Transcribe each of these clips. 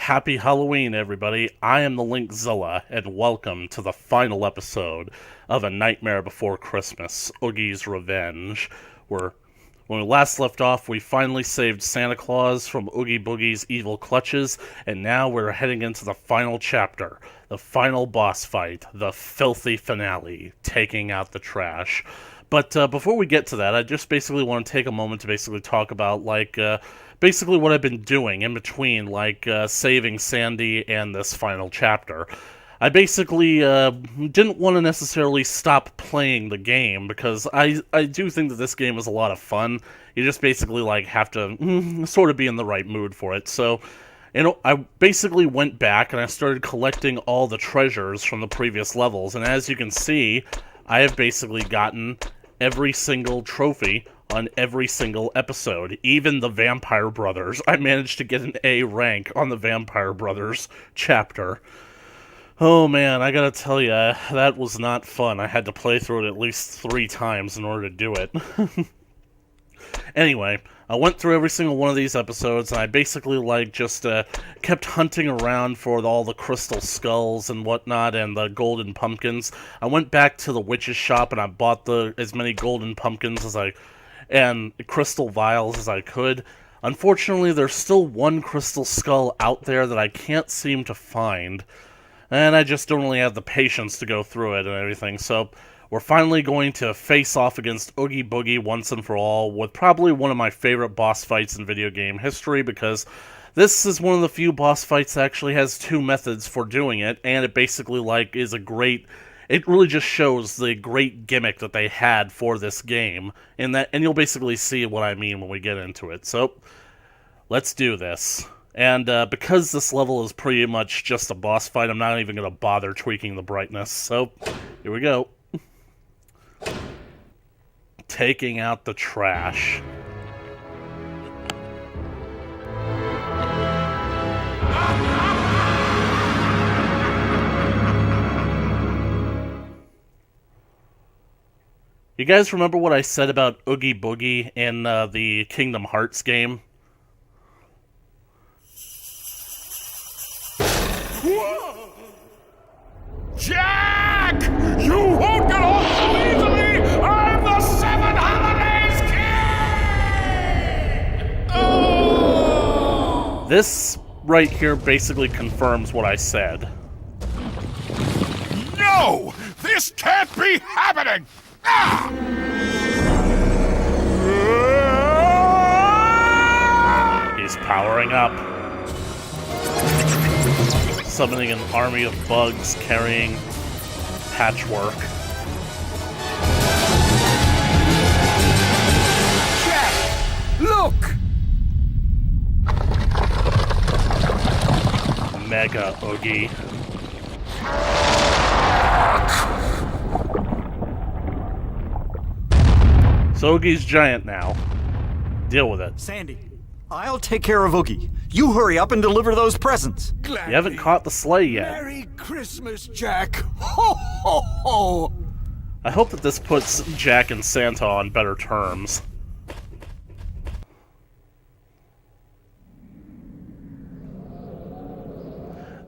Happy Halloween, everybody. I am the Linkzilla, and welcome to the final episode of A Nightmare Before Christmas, Oogie's Revenge, where, when we last left off, we finally saved Santa Claus from Oogie Boogie's evil clutches, and now we're heading into the final chapter, the final boss fight, the filthy finale, taking out the trash. But before we get to that, I just basically want to take a moment to basically talk about, basically what I've been doing in between, saving Sandy and this final chapter. I basically didn't want to necessarily stop playing the game, because I do think that this game is a lot of fun. You just basically, have to sort of be in the right mood for it. So, I basically went back and I started collecting all the treasures from the previous levels, and as you can see, I have basically gotten every single trophy on every single episode, even the Vampire Brothers. I managed to get an A rank on the Vampire Brothers chapter. Oh man, I gotta tell you, that was not fun. I had to play through it at least 3 times in order to do it. Anyway, I went through every single one of these episodes, and I basically, kept hunting around for all the crystal skulls and whatnot, and the golden pumpkins. I went back to the witch's shop, and I bought as many golden pumpkins and crystal vials as I could. Unfortunately, there's still one crystal skull out there that I can't seem to find, and I just don't really have the patience to go through it and everything, so we're finally going to face off against Oogie Boogie once and for all, with probably one of my favorite boss fights in video game history, because this is one of the few boss fights that actually has 2 methods for doing it, and it basically, is a great... It really just shows the great gimmick that they had for this game, and you'll basically see what I mean when we get into it. So, let's do this. And because this level is pretty much just a boss fight, I'm not even going to bother tweaking the brightness. So, here we go. Taking out the trash. You guys remember what I said about Oogie Boogie in the Kingdom Hearts game? Whoa! Jack! You won't get off so easily! I'm the 7 Holidays King! Oh! This right here basically confirms what I said. No! This can't be happening! Ah! He's powering up. Summoning an army of bugs carrying patchwork. Jack! Look! Mega Oogie. So Oogie's giant now. Deal with it. Sandy, I'll take care of Oogie. You hurry up and deliver those presents. You haven't caught the sleigh yet. Merry Christmas, Jack! Ho, ho, ho! I hope that this puts Jack and Santa on better terms.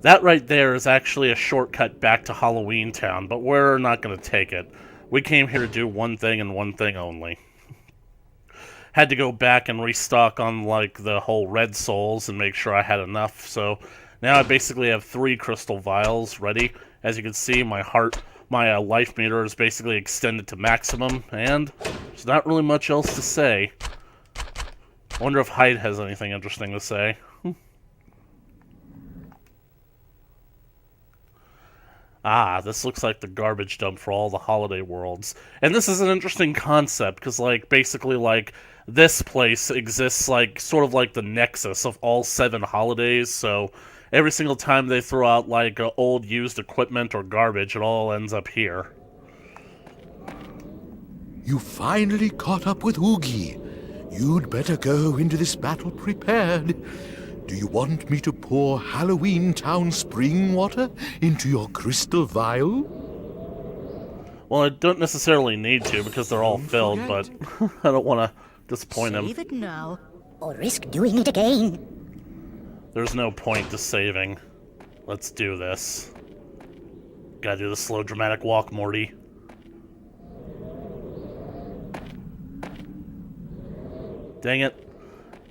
That right there is actually a shortcut back to Halloween Town, but we're not going to take it. We came here to do one thing and one thing only. Had to go back and restock on, the whole red souls and make sure I had enough, so now I basically have 3 crystal vials ready. As you can see, my life meter is basically extended to maximum, and there's not really much else to say. I wonder if Hyde has anything interesting to say. Ah, this looks like the garbage dump for all the holiday worlds. And this is an interesting concept, because, this place exists, sort of like the nexus of all 7 holidays, so every single time they throw out, old used equipment or garbage, it all ends up here. You finally caught up with Oogie. You'd better go into this battle prepared. Do you want me to pour Halloween Town spring water into your crystal vial? Well, I don't necessarily need to, because they're all filled, but I don't want to disappoint him. Save it now, or risk doing it again. There's no point to saving. Let's do this. Gotta do the slow dramatic walk, Morty. Dang it.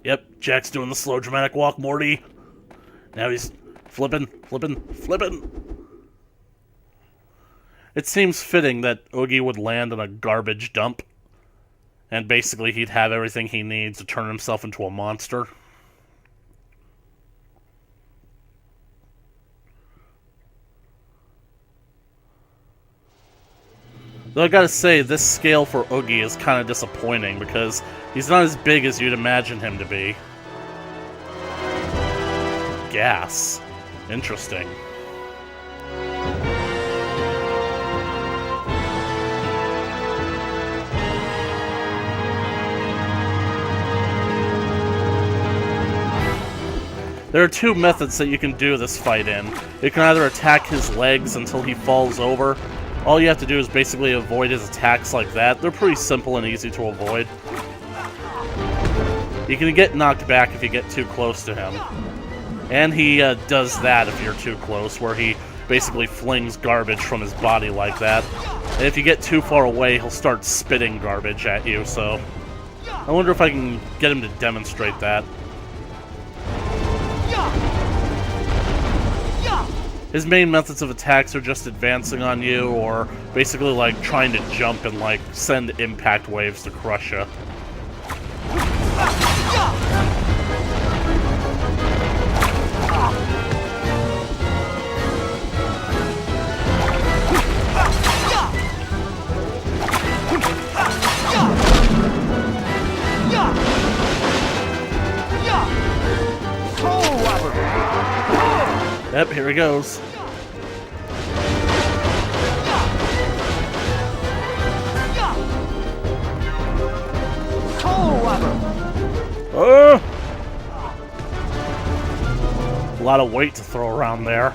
Yep, Jack's doing the slow dramatic walk, Morty. Now he's flipping. It seems fitting that Oogie would land in a garbage dump, and basically he'd have everything he needs to turn himself into a monster. Though I gotta say, this scale for Oogie is kind of disappointing because he's not as big as you'd imagine him to be. Gas. Interesting. There are two methods that you can do this fight in. You can either attack his legs until he falls over. All you have to do is basically avoid his attacks like that. They're pretty simple and easy to avoid. You can get knocked back if you get too close to him. And he does that if you're too close, where he basically flings garbage from his body like that. And if you get too far away, he'll start spitting garbage at you, so... I wonder if I can get him to demonstrate that. His main methods of attacks are just advancing on you, or basically like trying to jump and like send impact waves to crush you. Yep, here he goes. A lot of weight to throw around there.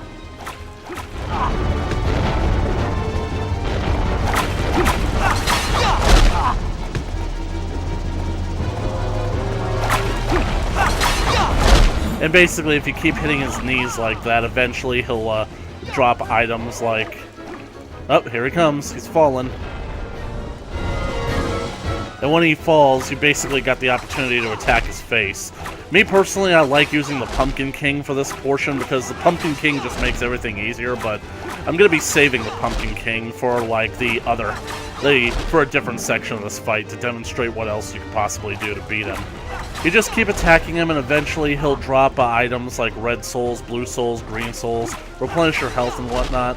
And basically, if you keep hitting his knees like that, eventually he'll drop items like... Oh, here he comes. He's fallen. And when he falls, you basically got the opportunity to attack his face. Me personally, I like using the Pumpkin King for this portion because the Pumpkin King just makes everything easier, but I'm going to be saving the Pumpkin King for like for a different section of this fight to demonstrate what else you could possibly do to beat him. You just keep attacking him and eventually he'll drop items like red souls, blue souls, green souls, replenish your health and whatnot.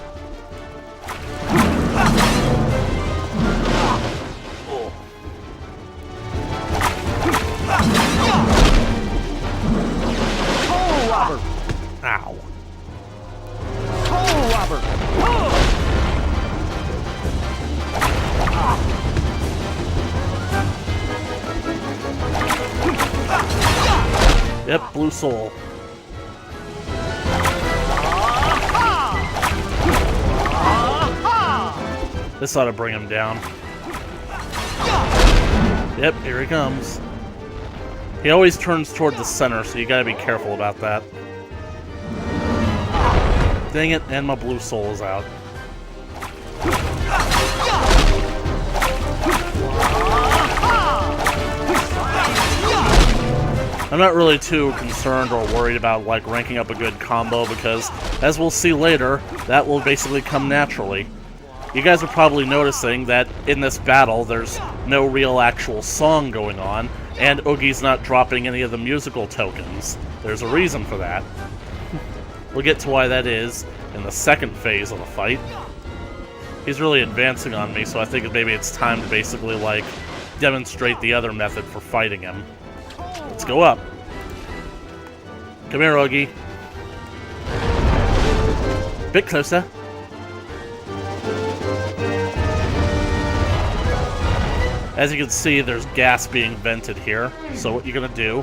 Ow. Yep, blue soul. This ought to bring him down. Yep, here he comes. He always turns toward the center, so you gotta be careful about that. Dang it, and my blue soul is out. I'm not really too concerned or worried about like ranking up a good combo because, as we'll see later, that will basically come naturally. You guys are probably noticing that in this battle there's no real actual song going on, and Oogie's not dropping any of the musical tokens. There's a reason for that. We'll get to why that is in the second phase of the fight. He's really advancing on me, so I think maybe it's time to basically like demonstrate the other method for fighting him. Let's go up. Come here, Oogie. Bit closer. As you can see, there's gas being vented here. So what you're gonna do...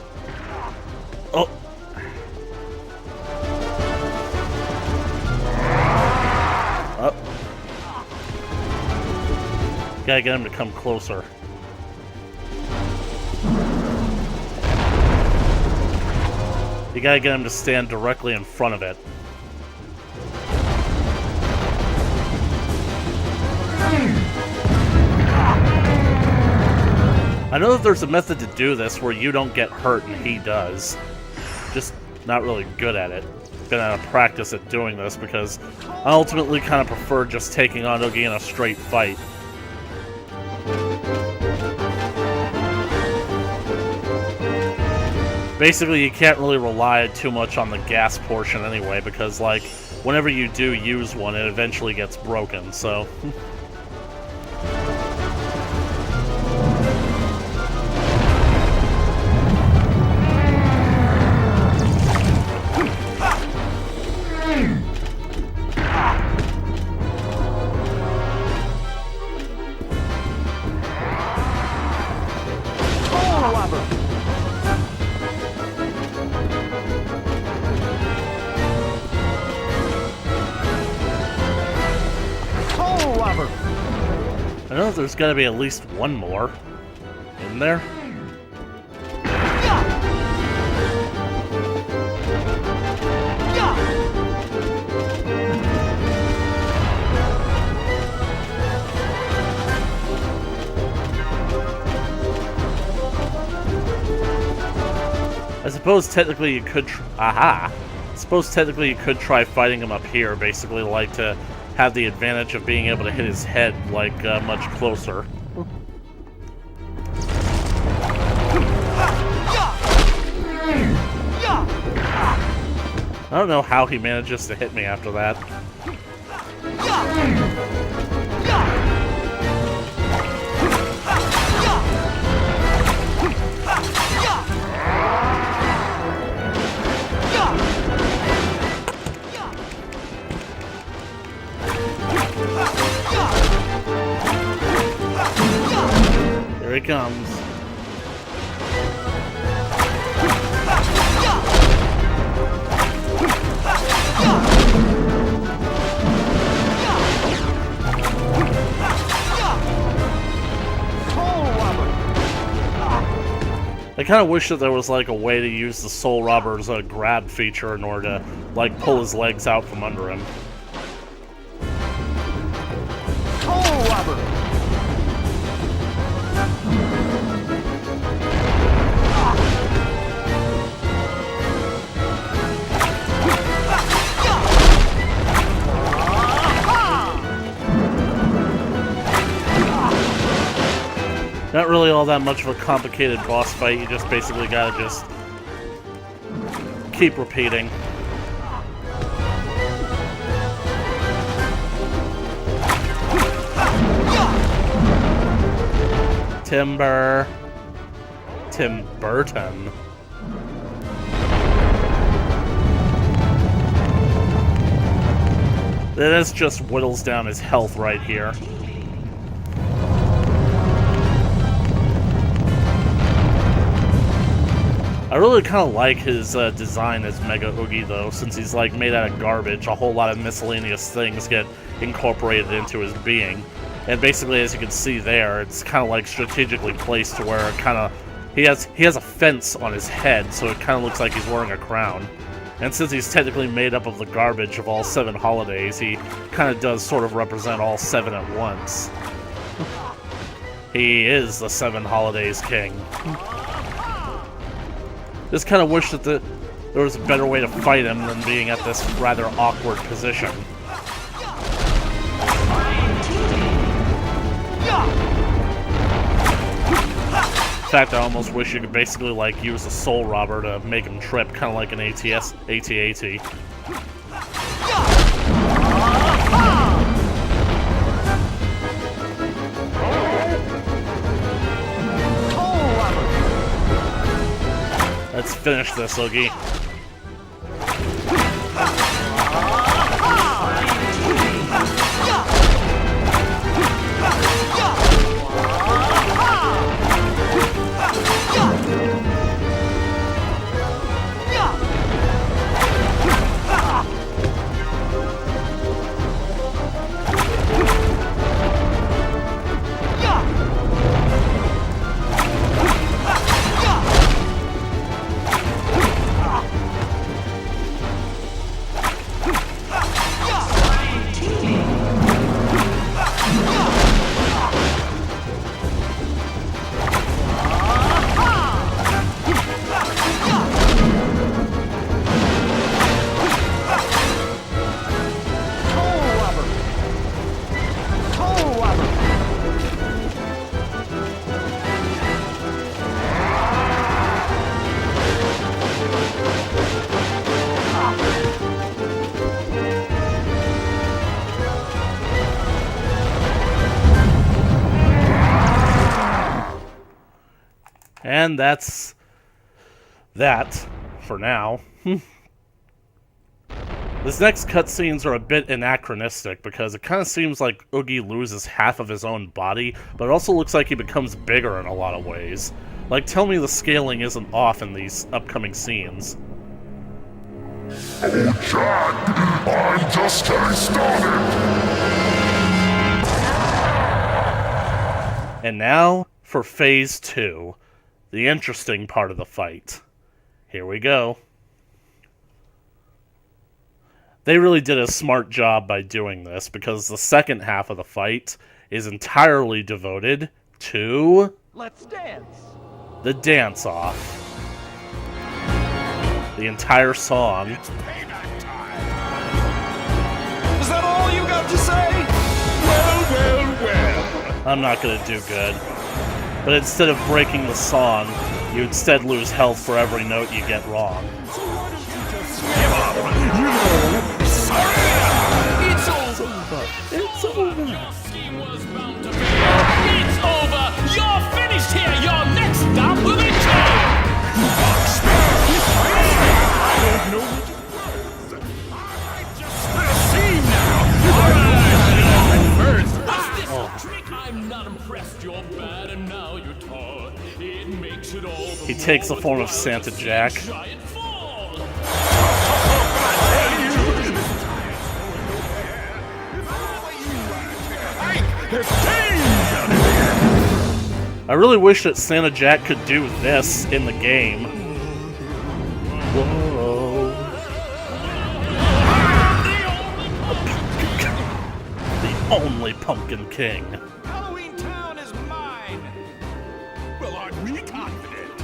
Oh! Up. Gotta get him to come closer. You gotta get him to stand directly in front of it. I know that there's a method to do this where you don't get hurt and he does. Just not really good at it. Been out of practice at doing this because I ultimately kind of prefer just taking on Oogie in a straight fight. Basically, you can't really rely too much on the gas portion anyway, because, like, whenever you do use one, it eventually gets broken, so... I know there's gotta be at least one more in there. I suppose technically you could I suppose technically you could try fighting him up here, basically, like, to have the advantage of being able to hit his head, like, much closer. I don't know how he manages to hit me after that. Here he comes. I kind of wish that there was, like, a way to use the Soul Robber's grab feature in order to, like, pull his legs out from under him. Soul Robber! Not really all that much of a complicated boss fight, you just basically gotta just keep repeating. Tim Burton. This just whittles down his health right here. I really kind of like his design as Mega Oogie, though, since he's, like, made out of garbage. A whole lot of miscellaneous things get incorporated into his being. And basically, as you can see there, it's kind of, like, strategically placed to where it kind of... He has a fence on his head, so it kind of looks like he's wearing a crown. And since he's technically made up of the garbage of all 7 holidays, he kind of does sort of represent all 7 at once. He is the 7 holidays king. Just kind of wish that there was a better way to fight him than being at this rather awkward position. In fact, I almost wish you could basically, like, use a Soul Robber to make him trip, kind of like an AT-AT. Let's finish this, Oogie. And that's that for now. This next cutscenes are a bit anachronistic because it kind of seems like Oogie loses half of his own body, but it also looks like he becomes bigger in a lot of ways. Like, tell me the scaling isn't off in these upcoming scenes. Oh, Jack, I'm just getting started. And now for Phase 2, the interesting part of the fight. Here we go. They really did a smart job by doing this, because the second half of the fight is entirely devoted to... Let's dance! The dance-off. The entire song. It's payback time. Is that all you got to say? Well. I'm not gonna do good. But instead of breaking the song, you instead lose health for every note you get wrong. So why don't you just give up? You know, sorry. It's over. It's over. Your scheme was bound to fail. It's over. You're finished here. Your next stop will be killed. I don't know what it was. I just see now. First. What's this trick? I'm not impressed. You're bad and now you're taught. It makes it all the He takes the form of Santa Jack. giant fall. There's danger. I really wish that Santa Jack could do this in the game. Whoa. The only Pumpkin King. Halloween Town is mine! Well, aren't we confident?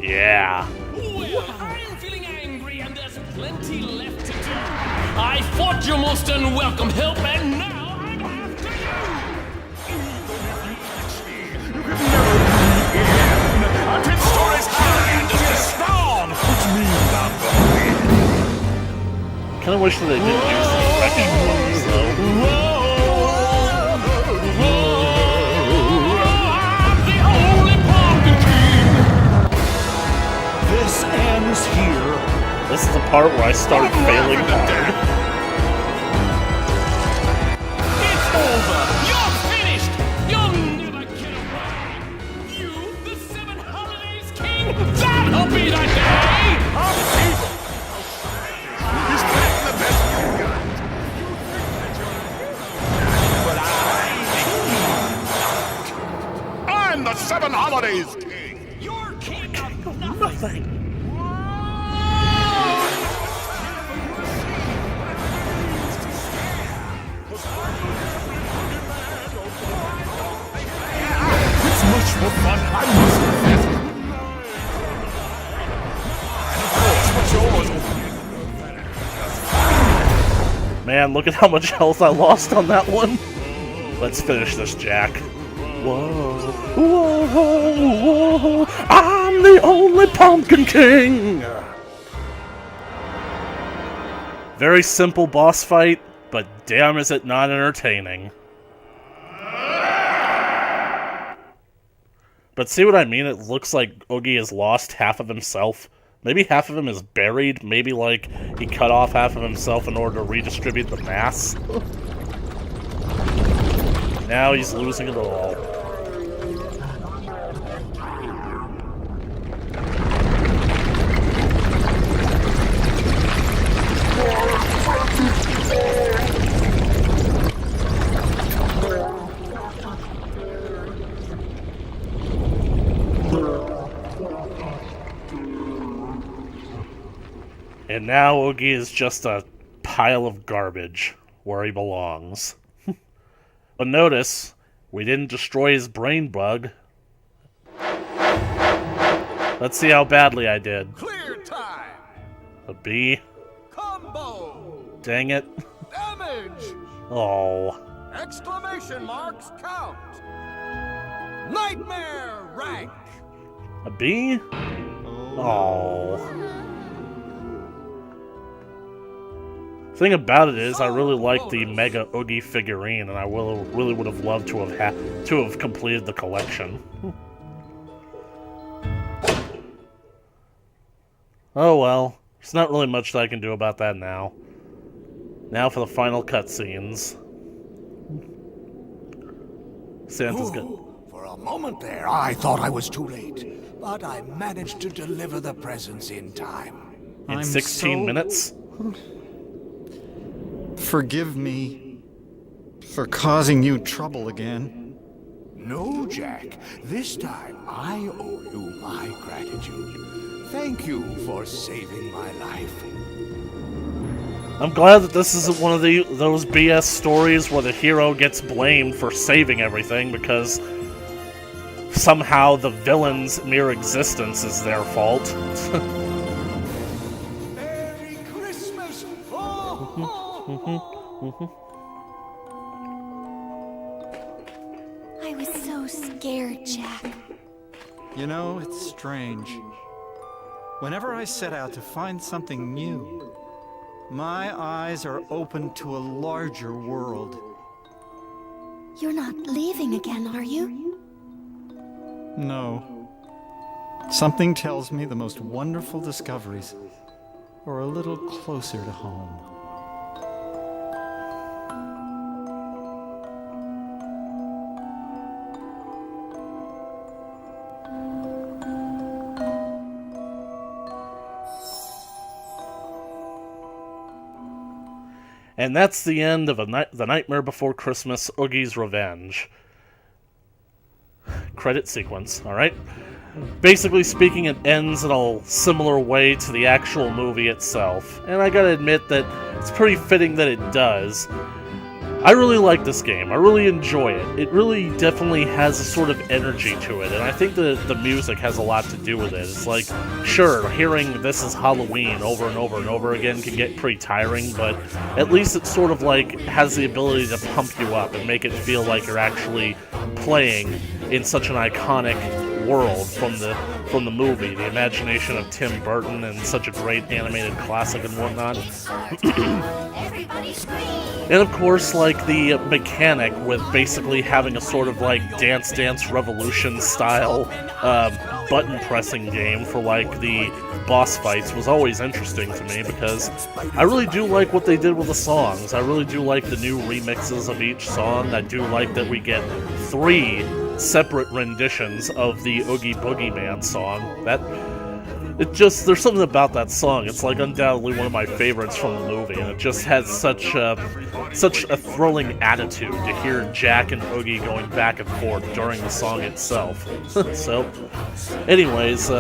Yeah. Well, I'm feeling angry and there's plenty left to do. I fought your most unwelcome help and now I'm after you. I'm 10 stories high and just as strong, which means I'm going. Kinda wish that they didn't use the direction buttons, though. I'm the only pumpkin king. This ends here. This is the part where I started failing hard. It's over. You're finished. You'll never get away. You, the Seven Holidays King, that'll be the day. He's playing the best you've got. But I'm the Seven Holidays King. You're king of nothing. Nothing. It's much more fun, I must confess. And of course, what's yours? Man, look at how much health I lost on that one. Let's finish this, Jack. Whoa. Whoa, whoa. I'm the only Pumpkin King! Very simple boss fight, but damn is it not entertaining. But see what I mean? It looks like Oogie has lost half of himself. Maybe half of him is buried. Maybe, like, he cut off half of himself in order to redistribute the mass. Now he's losing it all. And now Oogie is just a pile of garbage where he belongs. But notice, we didn't destroy his brain bug. Let's see how badly I did. Clear time! A B. Combo! Dang it. Damage! Oh. Exclamation marks count! Nightmare rank! A B? Oh. Thing about it is, I really like the Mega Oogie figurine, and I really would have loved to have completed the collection. Oh well. There's not really much that I can do about that now. Now for the final cutscenes. Santa's good. For a moment there, I thought I was too late. But I managed to deliver the presents in time. In I'm 16 so- minutes? Forgive me for causing you trouble again. No, Jack. This time, I owe you my gratitude. Thank you for saving my life. I'm glad that this isn't one of those BS stories where the hero gets blamed for saving everything because somehow the villain's mere existence is their fault. Merry Christmas! I was so scared, Jack. You know, it's strange. Whenever I set out to find something new, my eyes are open to a larger world. You're not leaving again, are you? No. Something tells me the most wonderful discoveries are a little closer to home. And that's the end of The Nightmare Before Christmas, Oogie's Revenge. Credit sequence, alright? Basically speaking, it ends in a similar way to the actual movie itself. And I gotta admit that it's pretty fitting that it does. I really like this game. I really enjoy it. It really definitely has a sort of energy to it, and I think the music has a lot to do with it. It's like, sure, hearing This Is Halloween over and over and over again can get pretty tiring, but at least it sort of like has the ability to pump you up and make it feel like you're actually playing in such an iconic world from the movie, the imagination of Tim Burton and such a great animated classic and whatnot. Everybody scream! And of course, like, the mechanic with basically having a sort of, like, Dance Dance Revolution style button-pressing game for, like, the boss fights was always interesting to me because I really do like what they did with the songs. I really do like the new remixes of each song. I do like that we get 3 separate renditions of the Oogie Boogie Man song. There's something about that song. It's like undoubtedly one of my favorites from the movie, and it just has such a thrilling attitude to hear Jack and Oogie going back and forth during the song itself. So, anyways,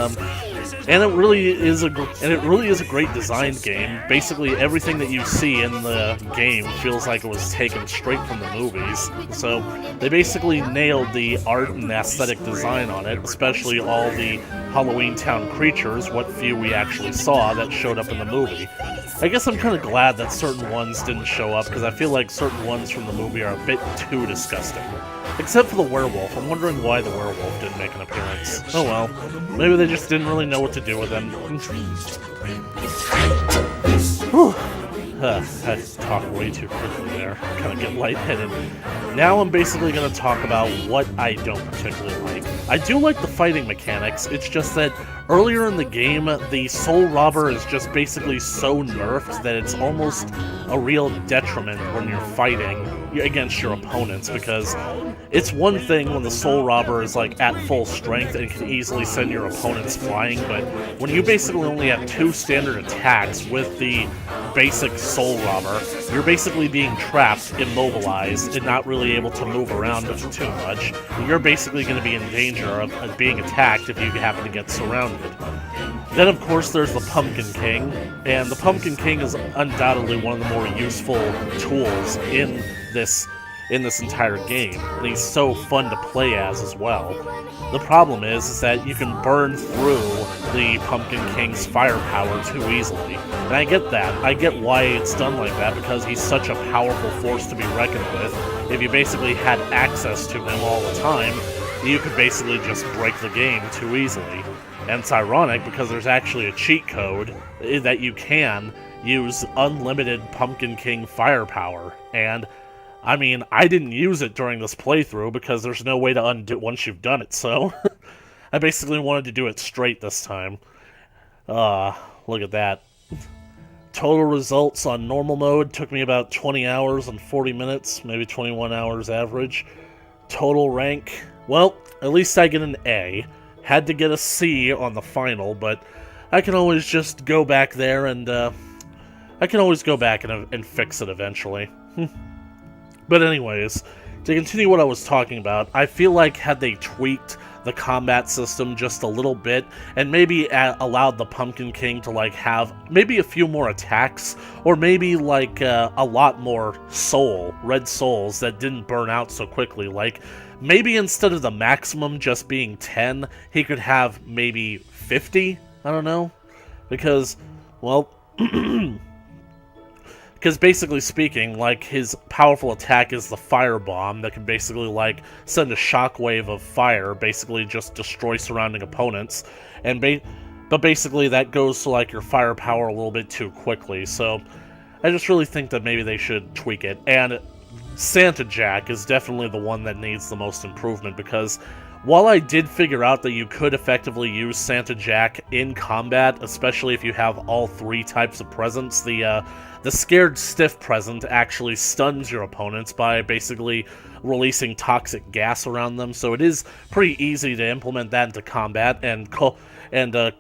and it really is a great designed game. Basically, everything that you see in the game feels like it was taken straight from the movies. So they basically nailed the art and aesthetic design on it, especially all the Halloween Town creatures, what few we actually saw that showed up in the movie. I guess I'm kind of glad that certain ones didn't show up, because I feel like certain ones from the movie are a bit too disgusting. Except for the werewolf. I'm wondering why the werewolf didn't make an appearance. Oh well. Maybe they just didn't really know what to do with him. Whew. I had to talk way too quickly there. Kind of get lightheaded. Now I'm basically going to talk about what I don't particularly like. I do like the fighting mechanics, it's just that earlier in the game, the Soul Robber is just basically so nerfed that it's almost a real detriment when you're fighting against your opponents, because it's one thing when the Soul Robber is like at full strength and can easily send your opponents flying, but when you basically only have 2 standard attacks with the basic Soul Robber, you're basically being trapped, immobilized, and not really able to move around too much. You're basically going to be in danger of being attacked if you happen to get surrounded. Then, of course, there's the Pumpkin King, and the Pumpkin King is undoubtedly one of the more useful tools in this entire game, and he's so fun to play as well. The problem is that you can burn through the Pumpkin King's firepower too easily, and I get that. I get why it's done like that, because he's such a powerful force to be reckoned with. If you basically had access to him all the time, you could basically just break the game too easily. And it's ironic because there's actually a cheat code that you can use unlimited Pumpkin King firepower, and I mean, I didn't use it during this playthrough because there's no way to undo it once you've done it, so I basically wanted to do it straight this time. look at that. Total results on normal mode took me about 20 hours and 40 minutes, maybe 21 hours average. Total rank, well, at least I get an A. Had to get a C on the final, but I can always just go back there and, I can always go back and fix it eventually. But anyways, to continue what I was talking about, I feel like had they tweaked the combat system just a little bit, and maybe allowed the Pumpkin King to, like, have maybe a few more attacks, or maybe, like, a lot more red souls that didn't burn out so quickly. Like, maybe instead of the maximum just being 10, he could have maybe 50? I don't know. Because, well... Because basically speaking, like, his powerful attack is the fire bomb that can basically, like, send a shockwave of fire, basically just destroy surrounding opponents, and but basically that goes to, like, your firepower a little bit too quickly, so I just really think that maybe they should tweak it. And Santa Jack is definitely the one that needs the most improvement, because while I did figure out that you could effectively use Santa Jack in combat, especially if you have all three types of presents, the Scared Stiff present actually stuns your opponents by basically releasing toxic gas around them, so it is pretty easy to implement that into combat, and the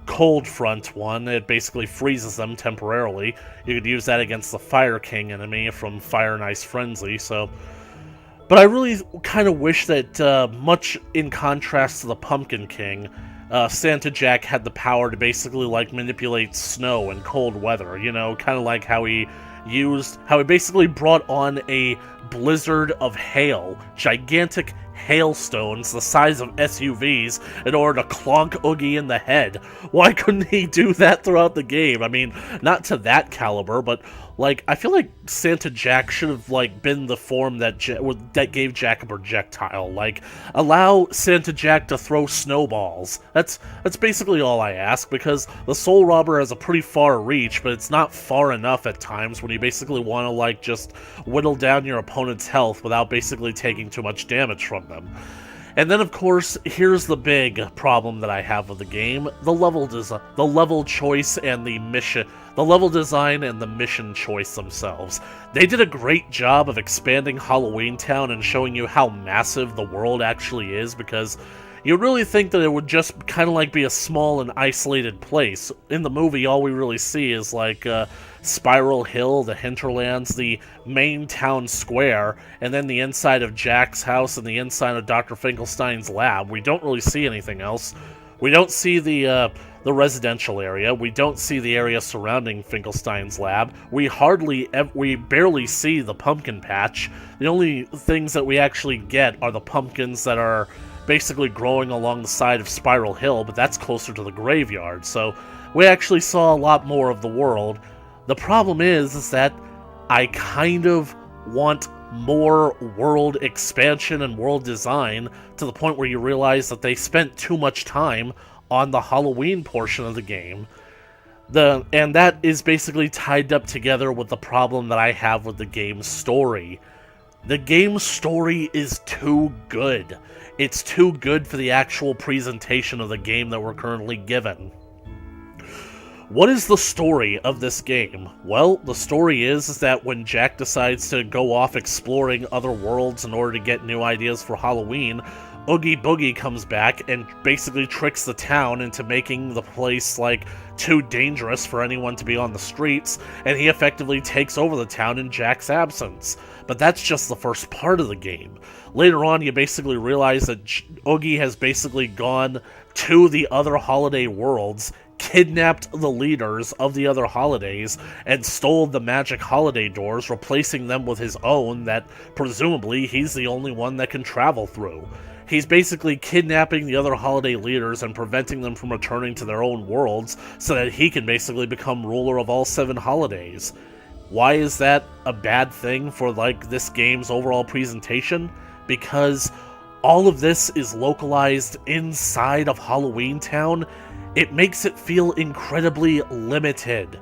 Cold Front one, it basically freezes them temporarily. You could use that against the Fire King enemy from Fire and Ice Frenzy, so... But I really kind of wish that, much in contrast to the Pumpkin King, Santa Jack had the power to basically, like, manipulate snow and cold weather, you know, kind of like how he basically brought on a blizzard of hail, gigantic hailstones the size of SUVs in order to clonk Oogie in the head. Why couldn't he do that throughout the game? I mean, not to that caliber, but, like, I feel like Santa Jack should have, like, been the form that gave Jack a projectile. Like, allow Santa Jack to throw snowballs. That's basically all I ask, because the Soul Robber has a pretty far reach, but it's not far enough at times when you basically want to, like, just whittle down your opponent's health without basically taking too much damage from them. And then, of course, here's the big problem that I have with the game: the level choice and the level design and the mission choice themselves. They did a great job of expanding Halloween Town and showing you how massive the world actually is, because you really think that it would just kind of like be a small and isolated place. In the movie, all we really see is, like, Spiral Hill, the hinterlands, the main town square, and then the inside of Jack's house and the inside of Dr. Finkelstein's lab. We don't really see anything else. We don't see the residential area. We don't see the area surrounding Finkelstein's lab. We barely see the pumpkin patch. The only things that we actually get are the pumpkins that are basically growing along the side of Spiral Hill, but that's closer to the graveyard, so we actually saw a lot more of the world. The problem is that I kind of want more world expansion and world design, to the point where you realize that they spent too much time on the Halloween portion of the game. And that is basically tied up together with the problem that I have with the game's story. The game's story is too good. It's too good for the actual presentation of the game that we're currently given. What is the story of this game? Well, the story is that when Jack decides to go off exploring other worlds in order to get new ideas for Halloween, Oogie Boogie comes back and basically tricks the town into making the place, like, too dangerous for anyone to be on the streets, and he effectively takes over the town in Jack's absence. But that's just the first part of the game. Later on, you basically realize that Oogie has basically gone to the other holiday worlds, kidnapped the leaders of the other holidays, and stole the magic holiday doors, replacing them with his own that presumably he's the only one that can travel through. He's basically kidnapping the other holiday leaders and preventing them from returning to their own worlds so that he can basically become ruler of all 7 holidays. Why is that a bad thing for, like, this game's overall presentation? Because all of this is localized inside of Halloween Town. It makes it feel incredibly limited.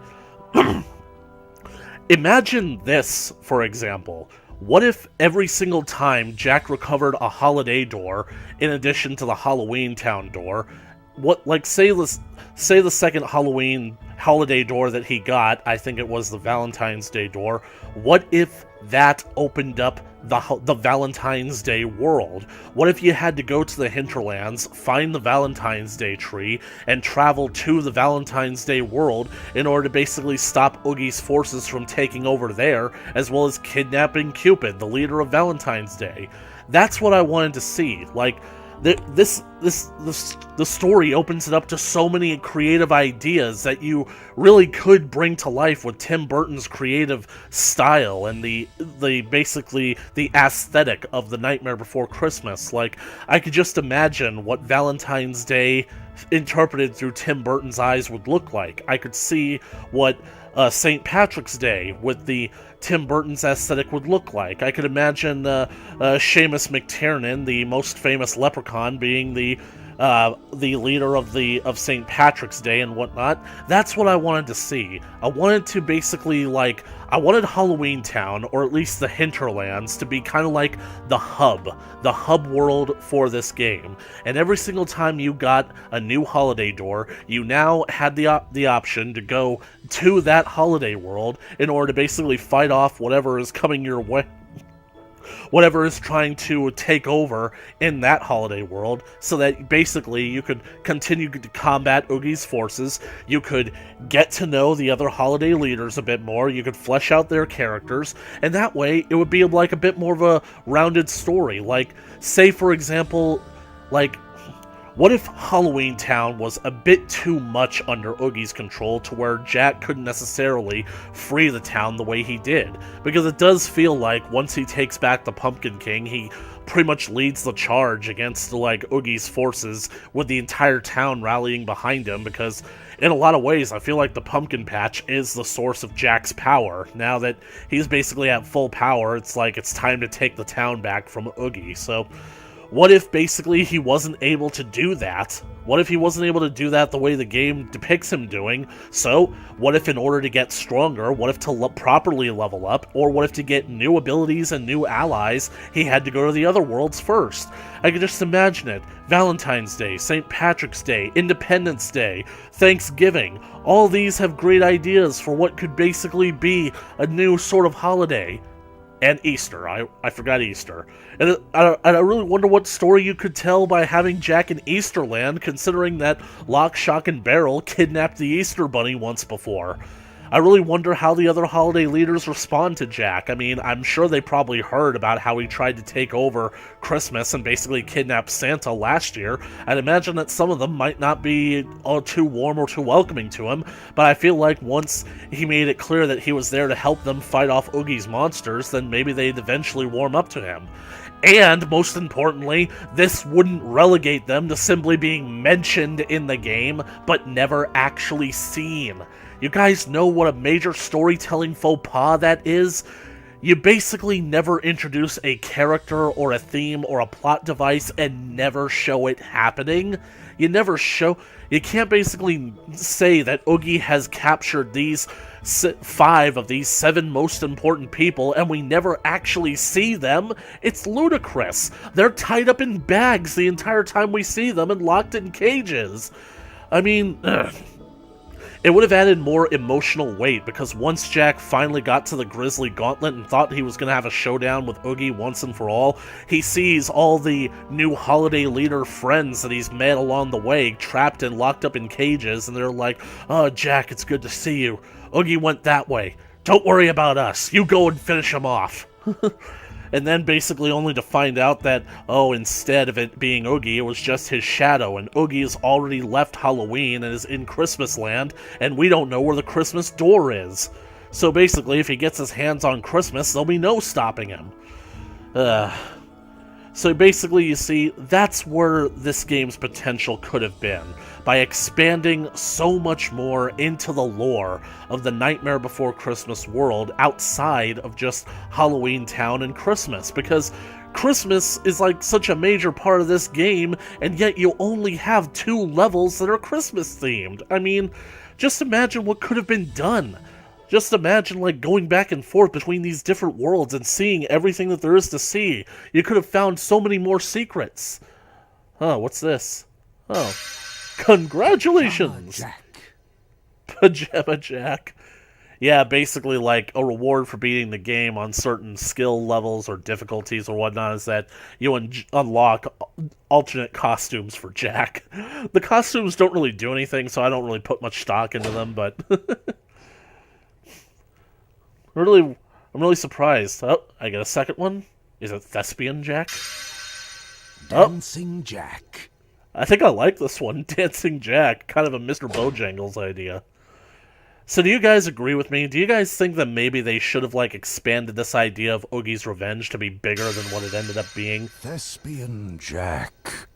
Imagine this, for example. What if every single time Jack recovered a holiday door, in addition to the Halloween Town door, say the second Halloween holiday door that he got, I think it was the Valentine's Day door. What if that opened up the Valentine's Day world? What if you had to go to the hinterlands, find the Valentine's Day tree, and travel to the Valentine's Day world in order to basically stop Oogie's forces from taking over there, as well as kidnapping Cupid, the leader of Valentine's Day? That's what I wanted to see. Like, the story opens it up to so many creative ideas that you really could bring to life with Tim Burton's creative style and the basically the aesthetic of The Nightmare Before Christmas. Like, I could just imagine what Valentine's Day interpreted through Tim Burton's eyes would look like. I could see what St. Patrick's Day with the Tim Burton's aesthetic would look like. I could imagine Seamus McTiernan, the most famous leprechaun, being the leader of St. Patrick's Day and whatnot. That's what I wanted to see. I wanted to basically, like, I wanted Halloween Town, or at least the hinterlands, to be kind of like the hub world for this game. And every single time you got a new holiday door, you now had the option to go to that holiday world in order to basically fight off whatever is coming your way, whatever is trying to take over in that holiday world, so that basically you could continue to combat Oogie's forces, you could get to know the other holiday leaders a bit more, you could flesh out their characters, and that way it would be like a bit more of a rounded story. Like, say for example, like, what if Halloween Town was a bit too much under Oogie's control to where Jack couldn't necessarily free the town the way he did? Because it does feel like once he takes back the Pumpkin King, he pretty much leads the charge against, like, Oogie's forces, with the entire town rallying behind him, because in a lot of ways I feel like the Pumpkin Patch is the source of Jack's power. Now that he's basically at full power, it's like it's time to take the town back from Oogie. So what if basically he wasn't able to do that? What if he wasn't able to do that the way the game depicts him doing? So, what if in order to get stronger, what if to properly level up, or what if to get new abilities and new allies, he had to go to the other worlds first? I could just imagine it. Valentine's Day, St. Patrick's Day, Independence Day, Thanksgiving. All these have great ideas for what could basically be a new sort of holiday. And Easter. I forgot Easter. And I really wonder what story you could tell by having Jack in Easterland, considering that Lock, Shock, and Barrel kidnapped the Easter Bunny once before. I really wonder how the other holiday leaders respond to Jack. I mean, I'm sure they probably heard about how he tried to take over Christmas and basically kidnap Santa last year. I'd imagine that some of them might not be all too warm or too welcoming to him, but I feel like once he made it clear that he was there to help them fight off Oogie's monsters, then maybe they'd eventually warm up to him. And, most importantly, this wouldn't relegate them to simply being mentioned in the game, but never actually seen. You guys know what a major storytelling faux pas that is? You basically never introduce a character or a theme or a plot device and never show it happening. You can't basically say that Oogie has captured these 5 of these 7 most important people and we never actually see them. It's ludicrous. They're tied up in bags the entire time we see them and locked in cages. I mean, it would have added more emotional weight, because once Jack finally got to the Grizzly Gauntlet and thought he was going to have a showdown with Oogie once and for all, he sees all the new holiday leader friends that he's met along the way trapped and locked up in cages, and they're like, "Oh, Jack, it's good to see you. Oogie went that way. Don't worry about us. You go and finish him off." And then basically only to find out that, oh, instead of it being Oogie, it was just his shadow, and Oogie has already left Halloween and is in Christmas land, and we don't know where the Christmas door is. So basically, if he gets his hands on Christmas, there'll be no stopping him. So basically, you see, that's where this game's potential could have been, by expanding so much more into the lore of the Nightmare Before Christmas world outside of just Halloween Town and Christmas, because Christmas is like such a major part of this game, and yet you only have 2 levels that are Christmas themed. I mean, just imagine what could have been done. Just imagine, like, going back and forth between these different worlds and seeing everything that there is to see. You could have found so many more secrets. Huh, what's this? Oh. Congratulations! Jack. Pajama Jack. Yeah, basically like a reward for beating the game on certain skill levels or difficulties or whatnot is that you unlock alternate costumes for Jack. The costumes don't really do anything, so I don't really put much stock into them, but I'm really surprised. Oh, I get a second one? Is it Thespian Jack? Dancing Jack. I think I like this one, Dancing Jack. Kind of a Mr. Bojangles idea. So do you guys agree with me? Do you guys think that maybe they should have, like, expanded this idea of Oogie's Revenge to be bigger than what it ended up being? Thespian Jack.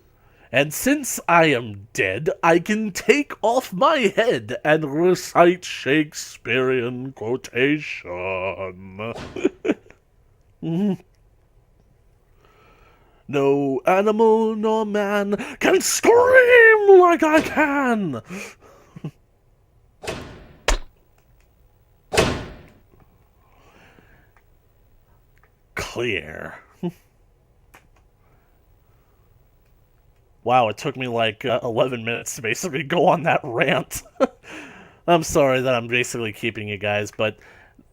And since I am dead, I can take off my head and recite Shakespearean quotation. No animal nor man can scream like I can! Clear. Wow, it took me like 11 minutes to basically go on that rant. I'm sorry that I'm basically keeping you guys, but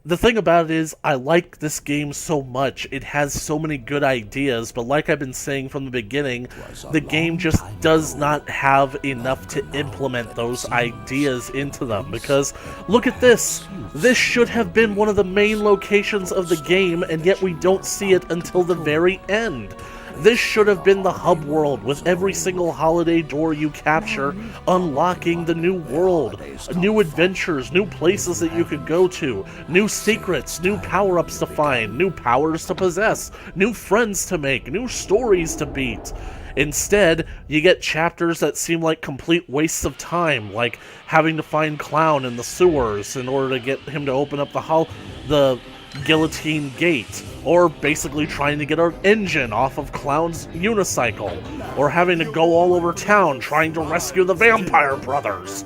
the thing about it is, I like this game so much. It has so many good ideas, but like I've been saying from the beginning, the game just does not have enough to implement those ideas into them. Because, look at this! This should have been one of the main locations of the game, and yet we don't see it until the very end. This should have been the hub world, with every single holiday door you capture unlocking the new world, new adventures, new places that you could go to, new secrets, new power-ups to find, new powers to possess, new friends to make, new stories to beat. Instead, you get chapters that seem like complete wastes of time, like having to find Clown in the sewers in order to get him to open up the guillotine gate, or basically trying to get an engine off of Clown's unicycle, or having to go all over town trying to rescue the vampire brothers.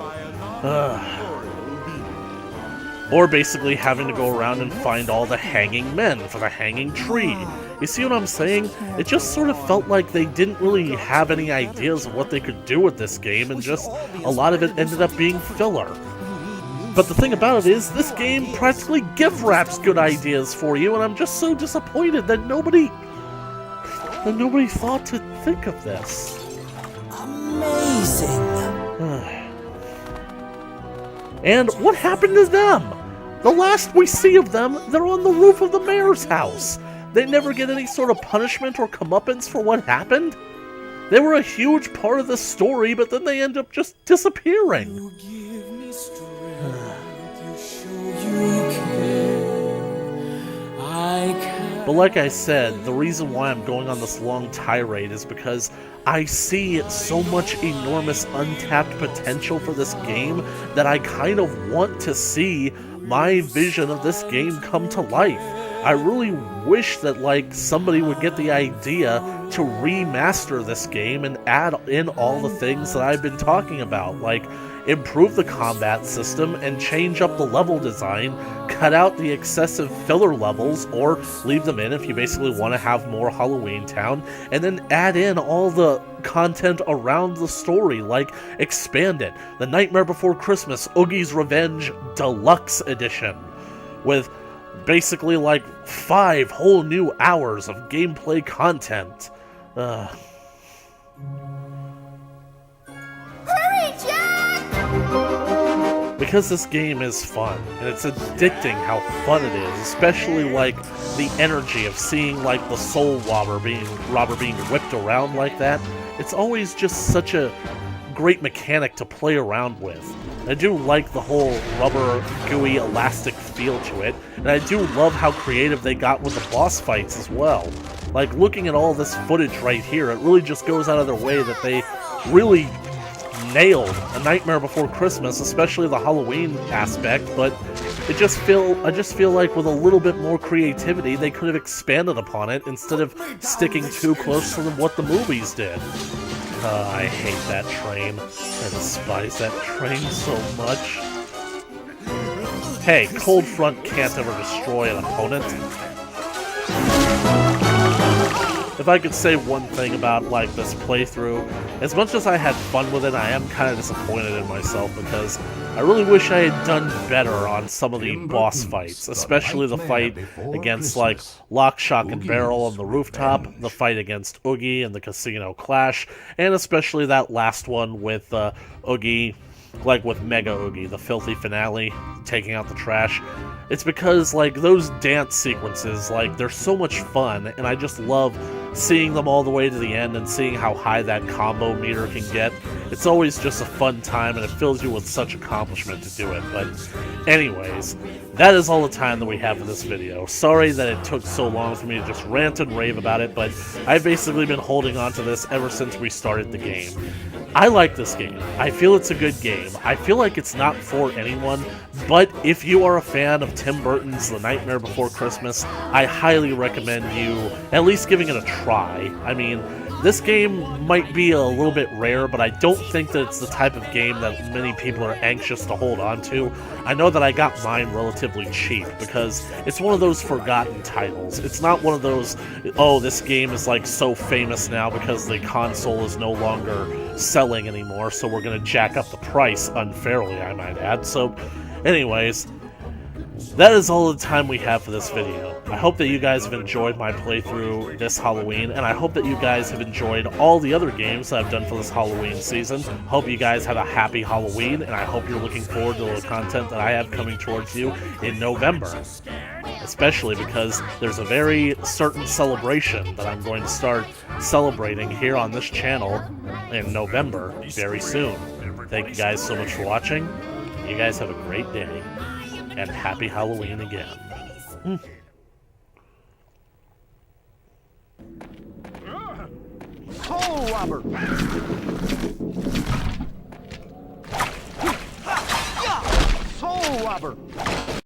Or basically having to go around and find all the hanging men for the hanging tree. You see what I'm saying? It just sort of felt like they didn't really have any ideas of what they could do with this game, and just a lot of it ended up being filler. But the thing about it is, this game practically gift wraps good ideas for you, and I'm just so disappointed that nobody thought to think of this. Amazing. And what happened to them? The last we see of them, they're on the roof of the mayor's house. They never get any sort of punishment or comeuppance for what happened. They were a huge part of the story, but then they end up just disappearing. But like I said, the reason why I'm going on this long tirade is because I see so much enormous untapped potential for this game that I kind of want to see my vision of this game come to life. I really wish that, like, somebody would get the idea to remaster this game and add in all the things that I've been talking about, like improve the combat system and change up the level design, cut out the excessive filler levels, or leave them in if you basically want to have more Halloween Town, and then add in all the content around the story, like expand it. The Nightmare Before Christmas Oogie's Revenge Deluxe Edition, with basically like 5 whole new hours of gameplay content. Hurry, Jack! Because this game is fun, and it's addicting how fun it is, especially like the energy of seeing like the soul robber being whipped around like that. It's always just such a great mechanic to play around with. I do like the whole rubber, gooey, elastic feel to it, and I do love how creative they got with the boss fights as well. Like, looking at all this footage right here, it really just goes out of their way that they really nailed A Nightmare Before Christmas, especially the Halloween aspect, but I just feel like with a little bit more creativity, they could have expanded upon it instead of sticking too close to what the movies did. I hate that train. I despise that train so much. Hey, Cold Front can't ever destroy an opponent. If if I could say one thing about like this playthrough, as much as I had fun with it, I am kind of disappointed in myself because I really wish I had done better on some of the boss fights, especially the fight against like Lock, Shock, and Barrel on the rooftop, the fight against Oogie and the Casino Clash, and especially that last one with Oogie, like with Mega Oogie, the filthy finale, taking out the trash. It's because, like, those dance sequences, like, they're so much fun, and I just love seeing them all the way to the end and seeing how high that combo meter can get. It's always just a fun time, and it fills you with such accomplishment to do it. But anyways, that is all the time that we have for this video. Sorry that it took so long for me to just rant and rave about it, but I've basically been holding on to this ever since we started the game. I like this game. I feel it's a good game. I feel like it's not for anyone, but if you are a fan of Tim Burton's The Nightmare Before Christmas, I highly recommend you at least giving it a try. I mean, this game might be a little bit rare, but I don't think that it's the type of game that many people are anxious to hold on to. I know that I got mine relatively cheap because it's one of those forgotten titles. It's not one of those, oh, this game is like so famous now because the console is no longer selling anymore, so we're going to jack up the price unfairly, I might add. So, anyways, that is all the time we have for this video. I hope that you guys have enjoyed my playthrough this Halloween, and I hope that you guys have enjoyed all the other games that I've done for this Halloween season. Hope you guys have a happy Halloween, and I hope you're looking forward to the content that I have coming towards you in November. Especially because there's a very certain celebration that I'm going to start celebrating here on this channel in November very soon. Thank you guys so much for watching. You guys have a great day. And happy Halloween again. Hole robber! Soul robber!